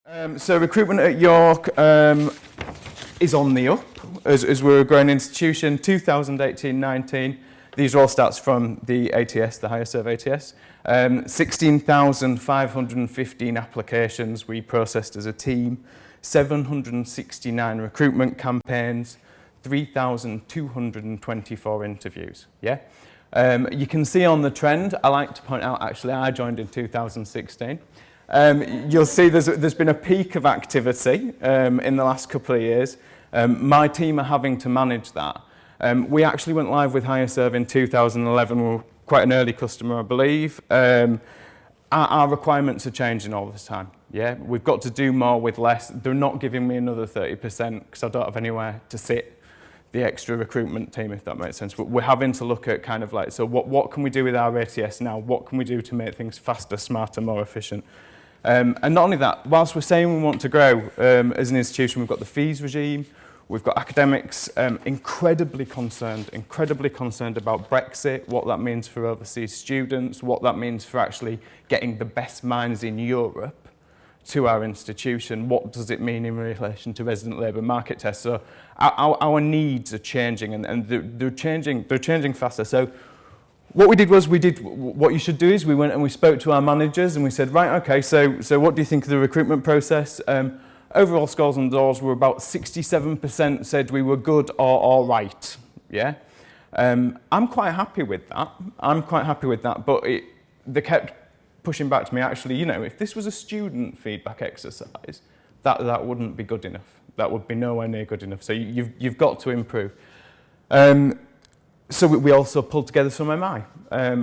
So recruitment at York is on the up as we're a growing institution. 2018-19, these are all stats from the ATS, the Higher Serve ATS. 16,515 applications we processed as a team, 769 recruitment campaigns, 3,224 interviews. Yeah. You can see on the trend, I like to point out actually I joined in 2016. You'll see there's been a peak of activity in the last couple of years. My team are having to manage that. We actually went live with Higher Serve in 2011. We were quite an early customer, I believe. Our requirements are changing all the time. Yeah, we've got to do more with less. They're not giving me another 30% because I don't have anywhere to sit the extra recruitment team, if that makes sense. But we're having to look at kind of like, so what can we do with our ATS now? What can we do to make things faster, smarter, more efficient? And not only that, whilst we're saying we want to grow as an institution, we've got the fees regime, we've got academics incredibly concerned about Brexit, what that means for overseas students, what that means for actually getting the best minds in Europe to our institution. What does it mean in relation to resident labour market tests? So our needs are changing and they're changing faster. So what we did was what you should do is we went and we spoke to our managers and we said, right, okay, so what do you think of the recruitment process? Overall scores on doors were about 67% said we were good or all right. Yeah, I'm quite happy with that. But they kept pushing back to me. Actually, you know, if this was a student feedback exercise, that wouldn't be good enough. That would be nowhere near good enough. So you've got to improve. So we also pulled together some MI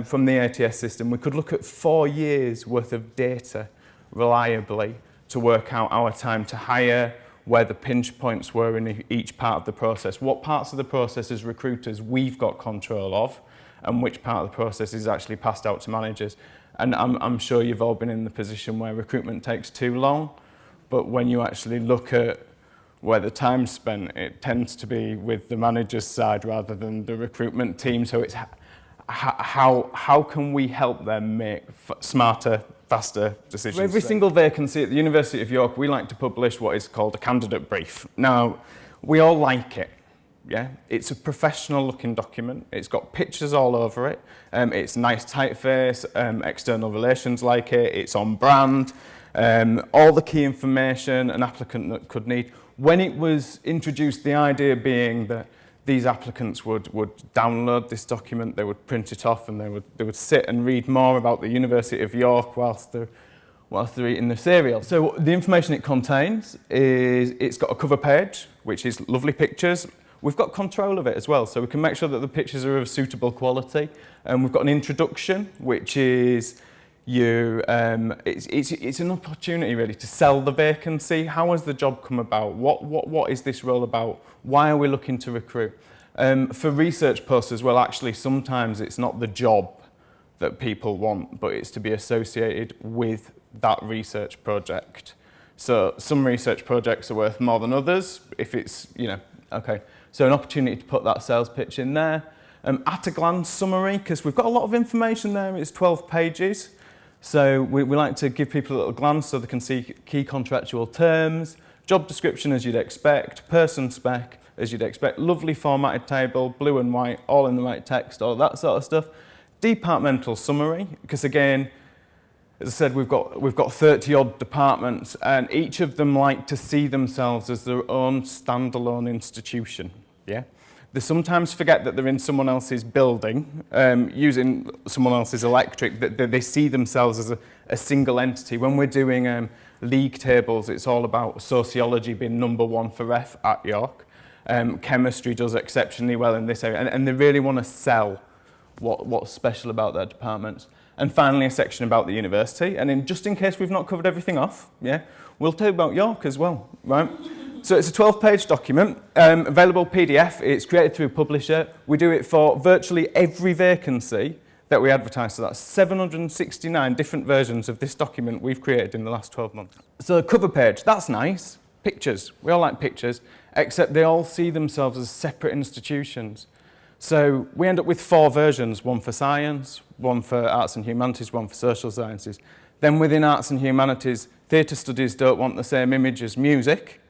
from the ATS system. We could look at 4 years worth of data reliably to work out our time to hire, where the pinch points were in each part of the process, what parts of the process as recruiters we've got control of, and which part of the process is actually passed out to managers. And I'm sure you've all been in the position where recruitment takes too long, but when you actually look at where the time's spent, it tends to be with the manager's side rather than the recruitment team. So it's how can we help them make smarter, faster decisions? For every single vacancy at the University of York, we like to publish what is called a candidate brief. Now, we all like it. Yeah, it's a professional looking document. It's got pictures all over it. It's nice typeface, external relations like it. It's on brand. All the key information an applicant could need. When it was introduced, the idea being that these applicants would download this document, they would print it off, and they would sit and read more about the University of York whilst they're eating the cereal. So the information it contains is it's got a cover page, which is lovely pictures. We've got control of it as well, so we can make sure that the pictures are of suitable quality. And we've got an introduction, which is it's an opportunity really to sell the vacancy. How has the job come about? What is this role about? Why are we looking to recruit? For research posts as well, actually sometimes it's not the job that people want, but it's to be associated with that research project. So some research projects are worth more than others if it's, you know, okay. So an opportunity to put that sales pitch in there. At a glance summary, because we've got a lot of information there, it's 12 pages. So we like to give people a little glance so they can see key contractual terms, job description as you'd expect, person spec as you'd expect, lovely formatted table, blue and white, all in the right text, all that sort of stuff. Departmental summary, because again, as I said, we've got 30 odd departments and each of them like to see themselves as their own standalone institution. Yeah, they sometimes forget that they're in someone else's building, using someone else's electric, that they see themselves as a single entity. When we're doing league tables, it's all about sociology being number one for F at York. Chemistry does exceptionally well in this area, and they really want to sell what's special about their departments. And finally, a section about the university. And just in case we've not covered everything off, yeah, we'll talk about York as well, right? So it's a 12-page document, available PDF. It's created through Publisher. We do it for virtually every vacancy that we advertise. So that's 769 different versions of this document we've created in the last 12 months. So the cover page, that's nice. Pictures, we all like pictures, except they all see themselves as separate institutions. So we end up with 4 versions, one for science, one for arts and humanities, one for social sciences. Then within arts and humanities, theatre studies don't want the same image as music.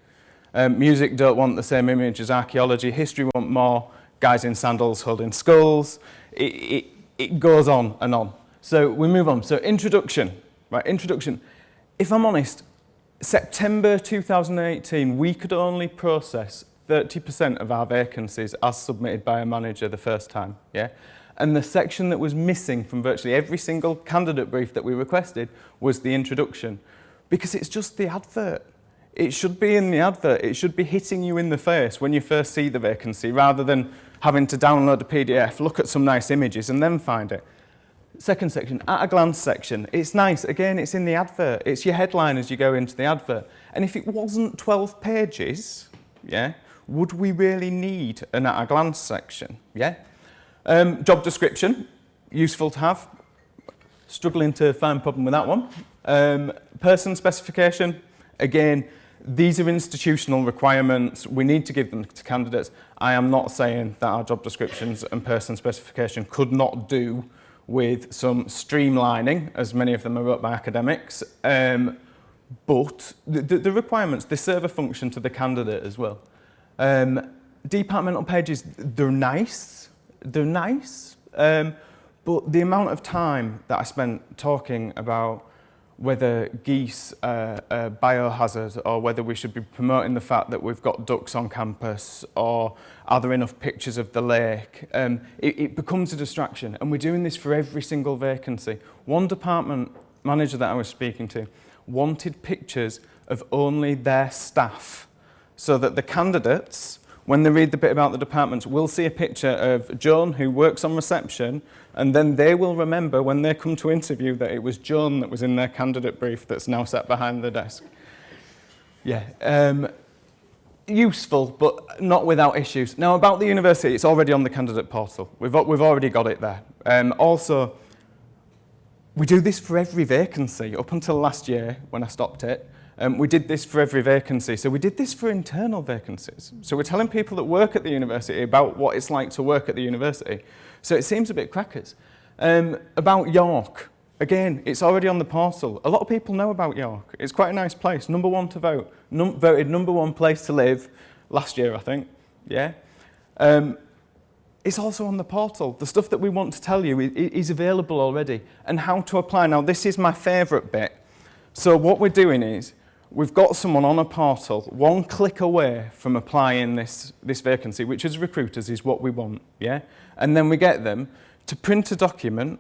Music don't want the same image as archaeology. History want more guys in sandals holding skulls. It goes on and on. So we move on. So introduction, right? Introduction. If I'm honest, September 2018, we could only process 30% of our vacancies as submitted by a manager the first time, yeah? And the section that was missing from virtually every single candidate brief that we requested was the introduction, because it's just the advert. It should be in the advert. It should be hitting you in the face when you first see the vacancy, rather than having to download a PDF, look at some nice images and then find it. Second section, at a glance section. It's nice, again, it's in the advert. It's your headline as you go into the advert. And if it wasn't 12 pages, yeah, would we really need an at a glance section? Yeah. Job description, useful to have. Struggling to find a problem with that one. Person specification, again, these are institutional requirements. We need to give them to candidates. I am not saying that our job descriptions and person specification could not do with some streamlining, as many of them are wrote by academics, but the requirements, they serve a function to the candidate as well. Departmental pages, they're nice, but the amount of time that I spent talking about whether geese are a biohazard, or whether we should be promoting the fact that we've got ducks on campus, or are there enough pictures of the lake, it becomes a distraction. And we're doing this for every single vacancy. One department manager that I was speaking to wanted pictures of only their staff, so that the candidates, when they read the bit about the departments, will see a picture of Joan, who works on reception, and then they will remember when they come to interview that it was Joan that was in their candidate brief that's now sat behind the desk. Yeah, useful, but not without issues. Now, about the university, it's already on the candidate portal. We've already got it there. Also, we do this for every vacancy. Up until last year, when I stopped it, we did this for every vacancy. So we did this for internal vacancies. So we're telling people that work at the university about what it's like to work at the university. So it seems a bit crackers. About York, again, it's already on the portal. A lot of people know about York. It's quite a nice place. Number one to vote. Voted number one place to live last year, I think. Yeah. It's also on the portal. The stuff that we want to tell you is available already. And how to apply. Now, this is my favourite bit. So what we're doing is, we've got someone on a portal, one click away from applying this vacancy, which as recruiters is what we want, yeah? And then we get them to print a document,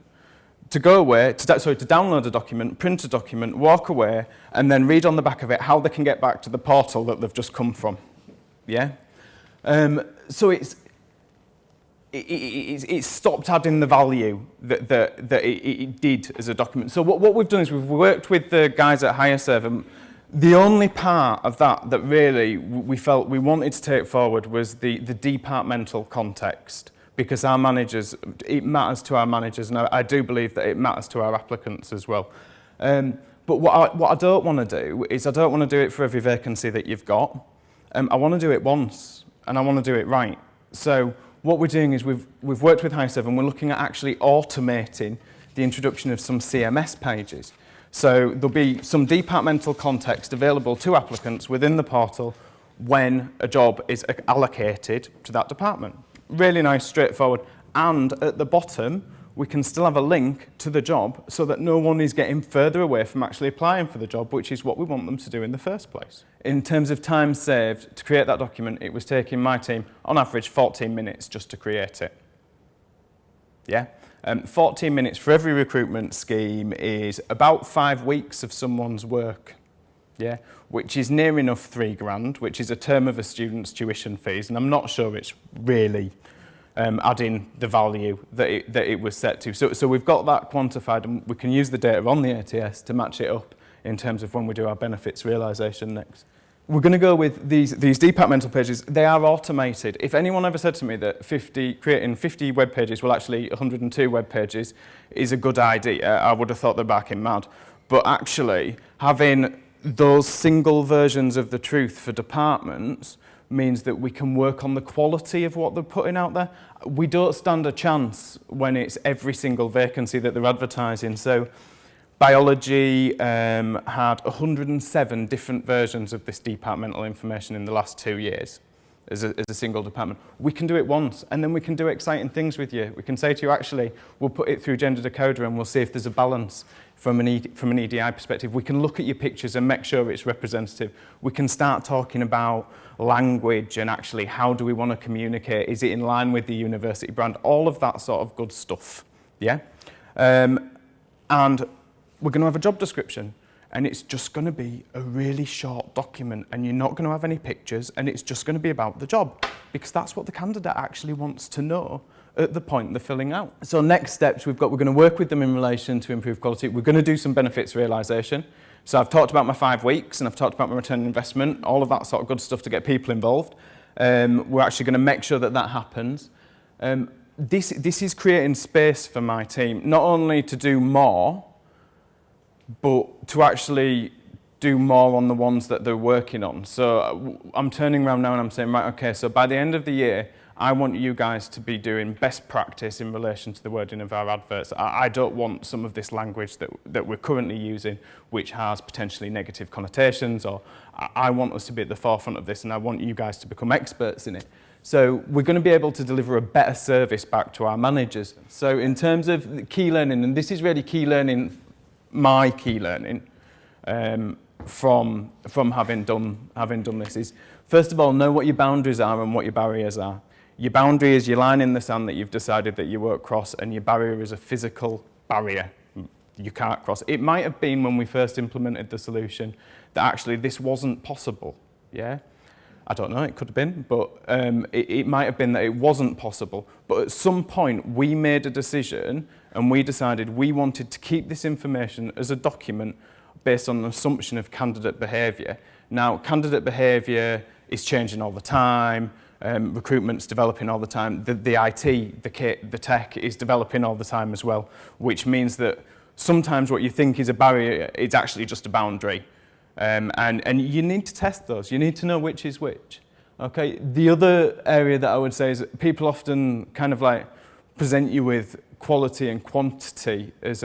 to go away, to download a document, print a document, walk away, and then read on the back of it how they can get back to the portal that they've just come from, yeah? So it's stopped adding the value that it did as a document. So what we've done is we've worked with the guys at HireServe, and the only part of that really we felt we wanted to take forward was the departmental context, because our managers, it matters to our managers, and I do believe that it matters to our applicants as well. But what I don't want to do is, I don't want to do it for every vacancy that you've got. I want to do it once, and I want to do it right. So what we're doing is we've worked with HireServe, and we're looking at actually automating the introduction of some CMS pages. So there'll be some departmental context available to applicants within the portal when a job is allocated to that department. Really nice, straightforward. And at the bottom, we can still have a link to the job so that no one is getting further away from actually applying for the job, which is what we want them to do in the first place. In terms of time saved to create that document, it was taking my team, on average, 14 minutes just to create it. Yeah? 14 minutes for every recruitment scheme is about 5 weeks of someone's work, yeah, which is near enough £3,000, which is a term of a student's tuition fees, and I'm not sure it's really adding the value that it was set to. So we've got that quantified, and we can use the data on the ATS to match it up in terms of when we do our benefits realisation next. We're going to go with these departmental pages. They are automated. If anyone ever said to me that creating 50 web pages, well, actually 102 web pages is a good idea, I would have thought they're barking mad. But actually, having those single versions of the truth for departments means that we can work on the quality of what they're putting out there. We don't stand a chance when it's every single vacancy that they're advertising. So Biology had 107 different versions of this departmental information in the last 2 years as a single department. We can do it once, and then we can do exciting things with you. We can say to you, actually, we'll put it through Gender Decoder and we'll see if there's a balance from an EDI perspective. We can look at your pictures and make sure it's representative. We can start talking about language and actually how do we want to communicate? Is it in line with the university brand? All of that sort of good stuff, yeah? And we're going to have a job description, and it's just going to be a really short document, and you're not going to have any pictures, and it's just going to be about the job, because that's what the candidate actually wants to know at the point they're filling out. So next steps we're going to work with them in relation to improve quality. We're going to do some benefits realisation. So I've talked about my 5 weeks, and I've talked about my return on investment, all of that sort of good stuff to get people involved. We're actually going to make sure that that happens. This is creating space for my team, not only to do more, but to actually do more on the ones that they're working on. So I'm turning around now and I'm saying, right, okay, so by the end of the year, I want you guys to be doing best practice in relation to the wording of our adverts. I don't want some of this language that we're currently using, which has potentially negative connotations, or I want us to be at the forefront of this, and I want you guys to become experts in it. So we're going to be able to deliver a better service back to our managers. So in terms of key learning, and this is really key learning, my key learning from having done this is, first of all, know what your boundaries are and what your barriers are. Your boundary is your line in the sand that you've decided that you won't cross, and your barrier is a physical barrier you can't cross. It might have been when we first implemented the solution that actually this wasn't possible, yeah? I don't know, it could have been, but it might have been that it wasn't possible. But at some point, we made a decision and we decided we wanted to keep this information as a document based on an assumption of candidate behaviour. Now, candidate behaviour is changing all the time, recruitment's developing all the time, the IT, the tech is developing all the time as well, which means that sometimes what you think is a barrier is actually just a boundary. And you need to test those. You need to know which is which. Okay. The other area that I would say is that people often kind of like present you with quality and quantity as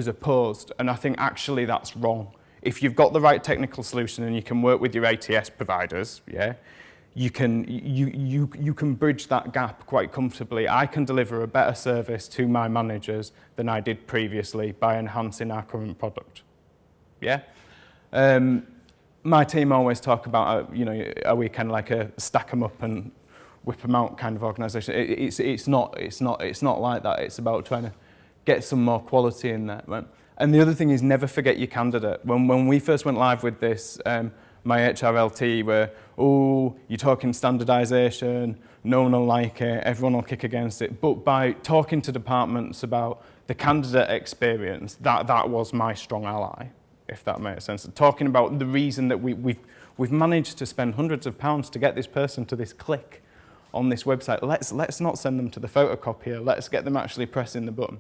opposed, and I think actually that's wrong. If you've got the right technical solution and you can work with your ATS providers, yeah, you can bridge that gap quite comfortably. I can deliver a better service to my managers than I did previously by enhancing our current product. Yeah. My team always talk about, are we kind of like a stack 'em up and whip 'em out kind of organisation? It's not like that. It's about trying to get some more quality in there. Right? And the other thing is never forget your candidate. When we first went live with this, my HRLT were, oh, you're talking standardisation, no one will like it, everyone will kick against it. But by talking to departments about the candidate experience, that was my strong ally, if that makes sense. Talking about the reason that we've managed to spend hundreds of pounds to get this person to this click on this website. Let's not send them to the photocopier. Let's get them actually pressing the button.